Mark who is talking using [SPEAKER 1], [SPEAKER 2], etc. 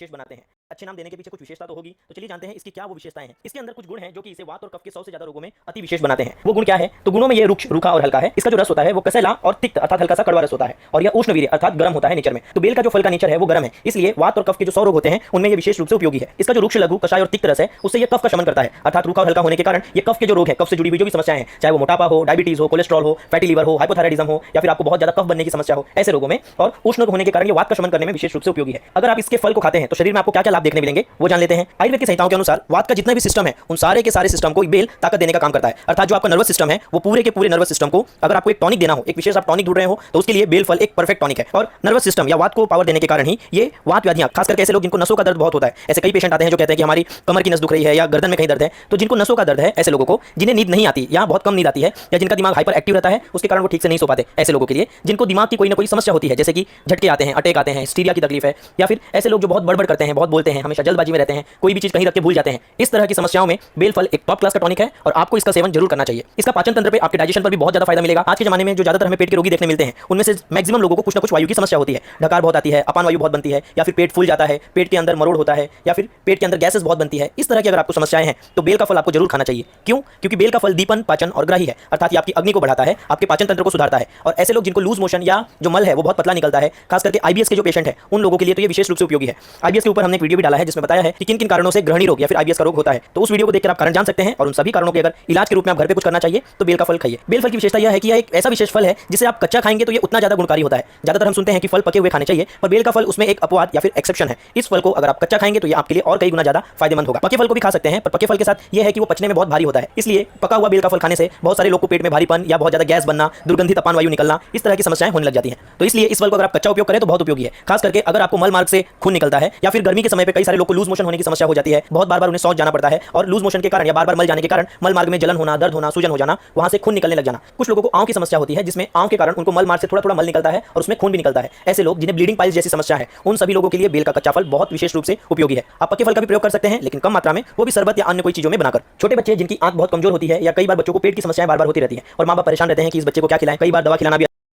[SPEAKER 1] विशेष बनाते हैं। अच्छे नाम देने के पीछे कुछ विशेषता तो होगी, तो चलिए जानते हैं इसकी क्या वो विशेषताएं हैं। इसके अंदर कुछ गुण हैं जो कि इसे वात और कफ के 100 से ज्यादा रोगों में अति विशेष बनाते हैं। वो गुण क्या है? तो गुणों में ये रुक्ष, रूखा और हल्का है। इसका जो रस होता है वो कसैला और तिक्त अर्थात हल्का सा कड़वा रस होता है, और यह उष्णवीर्य अर्थात गर्म होता है नेचर में। तो बेल का जो फल का नेचर है वो गर्म है, इसलिए वात और कफ के जो 100 रोग होते हैं उनमें ये विशेष रूप से उपयोगी है। इसका जो रुक्ष, लघु, कषाय और तिक्त रस है उससे ये कफ का शमन करता है, अर्थात रूखा और हल्का होने के कारण ये कफ के जो रोग है, कफ से जुड़ी हुई जो भी समस्याएं हैं, चाहे वो मोटापा हो, डायबिटीज हो, कोलेस्ट्रॉल हो, फैटी लीवर हो, हाइपोथायराइडिज्म हो, या फिर आपको बहुत ज्यादा कफ बनने की समस्या हो, ऐसे रोगों में और उष्ण होने के कारण ये वात का शमन करने में विशेष रूप से उपयोगी है। अगर आप इसके फल को खाते हैं तो शरीर में आपको क्या क्या लाभ देखने मिलेंगे वो जान लेते हैं। आयुर्वेद की संहिताओं के अनुसार वात का जितना भी सिस्टम है उन सारे के सारे सिस्टम को बेल ताकत देने का काम करता है, अर्थात जो आपका नर्वस सिस्टम है वो पूरे के पूरे नर्वस सिस्टम को अगर आपको एक टॉनिक देना हो, एक विशेष आप टॉनिक ढूंढ रहे हो, तो उसके लिए बेल फल एक परफेक्ट टॉनिक है। और नर्वस सिस्टम या वात को पावर देने के कारण ही ये वात व्याधियां, खास करके ऐसे लोग जिनको नसों का दर्द बहुत होता है, ऐसे कई पेशेंट आते हैं जो कहते हैं कि हमारी कमर की नस दुख रही है या गर्दन में कहीं दर्द है, तो जिनको नसों का दर्द है, ऐसे लोगों को जिन्हें नींद नहीं आती या बहुत कम नींद आती है या जिनका दिमाग हाइपर एक्टिव रहता है उसके कारण वो ठीक से नहीं सो पाते, ऐसे लोगों के लिए, जिनको दिमाग की कोई ना कोई समस्या होती है, जैसे कि झटके आते हैं, अटैक आते हैं, हिस्टीरिया की तकलीफ है, या फिर ऐसे लोग जो बहुत बड़बड़ करते हैं, बहुत बोलते हैं, हमेशा जल्दबाजी में रहते हैं, कोई भी चीज कहीं रख के भूल जाते हैं, इस तरह की समस्याओं में बेल फल एक टॉप क्लास का टॉनिक है और आपको इसका सेवन जरूर करना चाहिए। इसका पाचन तंत्र पे, आपके डाइजेशन पर भी बहुत ज्यादा फायदा मिलेगा। आज के जमाने में जो ज्यादातर हमें पेट के रोगी देखने मिलते हैं उनमें से मैक्सिमम लोगों को कुछ ना कुछ वायु की समस्या होती है, डकार बहुत आती है, अपान वायु बहुत बनती है, या फिर पेट फूल जाता है, पेट के अंदर मरोड़ होता है, या फिर पेट के अंदर गैसेस बहुत बनती है। इस तरह की अगर आपको समस्याएं हैं तो बेल का फल आपको जरूर खाना चाहिए। क्यों? क्योंकि बेल का फल दीपन, पाचन और ग्राही है, अर्थात ये आपकी अग्नि को बढ़ाता है, आपके पाचन तंत्र को सुधारता है। और ऐसे लोग जिनको लूज मोशन या जो मल है वो बहुत पतला निकलता है, खास करके आईबीएस के जो पेशेंट है उन लोगों के लिए तो ये विशेष रूप से उपयोगी है। आईबीएस के ऊपर हमने एक वीडियो भी डाला है जिसमें बताया है कि किन किन कारणों से ग्रहणी रोग या फिर आईबीएस का रोग होता है, तो उस वीडियो को देखकर आप कारण जान सकते हैं। और उन सभी कारणों के अगर इलाज के रूप में आप घर पे कुछ करना चाहिए तो बेल का फल खाइए। बेल फल की विशेषता यह है कि यह एक ऐसा विशेष फल है जिसे आप कच्चा खाएंगे तो ये उतना ज्यादा गुणकारी होता है। ज्यादातर हम सुनते हैं कि फल पके हुए खाने चाहिए, पर बेल का फल उसमें एक अपवाद या फिर एक्सेप्शन है। इस फल को अगर आप कच्चा खाएंगे तो ये आपके लिए और कई गुना ज्यादा फायदेमंद होगा। पके फल को भी खा सकते हैं, पर पके फल के साथ यह है कि वो पचने में बहुत भारी होता है, इसलिए पका हुआ बेल का फल खाने से बहुत सारे लोग को पेट में भारीपन या बहुत ज्यादा गैस बनना, दुर्गंधित अपान वायु निकलना, इस तरह की समस्याएं होने लग जाती हैं। तो इसलिए इस फल को अगर आप कच्चा उपयोग करें तो बहुत उपयोगी है, खास करके अगर आपको मल मार्ग से खून निकलता है या फिर गर्मी के समय पे कई सारे लोग को लूज मोशन होने की समस्या हो जाती है, बहुत बार उन्हें शौच जाना पड़ता है, और लूज मोशन के कारण या बार मल जाने के कारण मल मार्ग में जलन होना, दर्द होना, सूजन हो जाना, वहां से खून निकलने लग जाना। कुछ लोगों को आंव की समस्या होती है जिसमें आंव के कारण उनको मल मार्ग से थोड़ा थोड़ा मल निकलता है और उसमें खून भी निकलता है। ऐसे लोग जिन्हें ब्लीडिंग पाइल्स जैसी समस्या है उन सभी लोगों के लिए बेल का कच्चा फल बहुत विशेष रूप से उपयोगी है। आप पक्के फल का भी प्रयोग कर सकते हैं, लेकिन कम मात्रा में, वो भी शरबत या अन्य कोई चीजों में बनाकर। छोटे बच्चे जिनकी आंख बहुत कमजोर होती है या कई बार बच्चों को पेट की समस्याएं बार बार होती रहती है और मां बाप परेशान रहते हैं कि इस बच्चे को क्या खिलाएं, कई बार दवा खिलाना भी